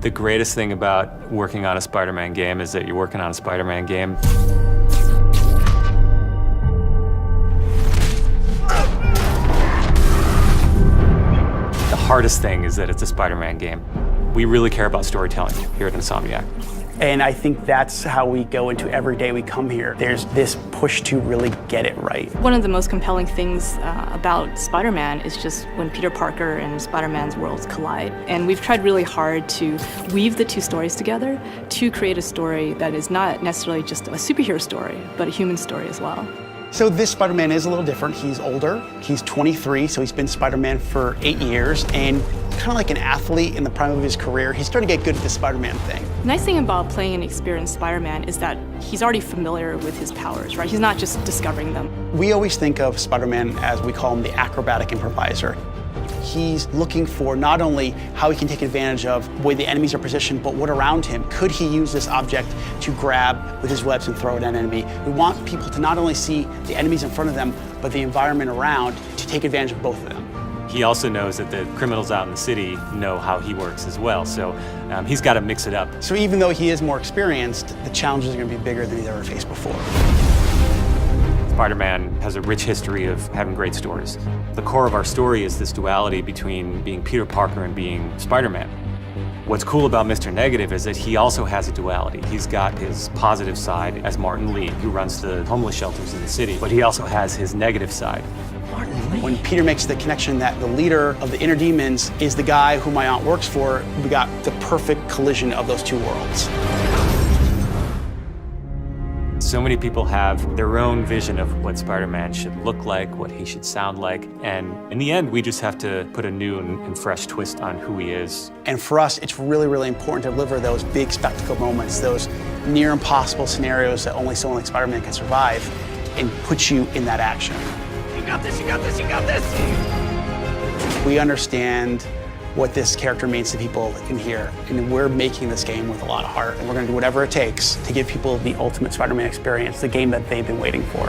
The greatest thing about working on a Spider-Man game is that you're working on a Spider-Man game. The hardest thing is that it's a Spider-Man game. We really care about storytelling here at Insomniac. And I think that's how we go into every day we come here. There's this push to really get it right. One of the most compelling things about Spider-Man is just when Peter Parker and Spider-Man's worlds collide. And we've tried really hard to weave the two stories together to create a story that is not necessarily just a superhero story, but a human story as well. So this Spider-Man is a little different. He's older, he's 23, so he's been Spider-Man for 8 years, and kind of like an athlete in the prime of his career, he's starting to get good at the Spider-Man thing. The nice thing about playing an experienced Spider-Man is that he's already familiar with his powers, right? He's not just discovering them. We always think of Spider-Man as, we call him, the acrobatic improviser. He's looking for not only how he can take advantage of the way the enemies are positioned, but what around him. Could he use this object to grab with his webs and throw at an enemy? We want people to not only see the enemies in front of them, but the environment around, to take advantage of both of them. He also knows that the criminals out in the city know how he works as well, so he's got to mix it up. So even though he is more experienced, the challenges are going to be bigger than he's ever faced before. Spider-Man has a rich history of having great stories. The core of our story is this duality between being Peter Parker and being Spider-Man. What's cool about Mr. Negative is that he also has a duality. He's got his positive side as Martin Lee, who runs the homeless shelters in the city, but he also has his negative side. When Peter makes the connection that the leader of the inner demons is the guy who my aunt works for, we got the perfect collision of those two worlds. So many people have their own vision of what Spider-Man should look like, what he should sound like, and in the end, we just have to put a new and fresh twist on who he is. And for us, it's really, really important to deliver those big spectacle moments, those near impossible scenarios that only someone like Spider-Man can survive, and put you in that action. You got this, you got this, you got this! We understand what this character means to people in here, and we're making this game with a lot of heart, and we're going to do whatever it takes to give people the ultimate Spider-Man experience, the game that they've been waiting for.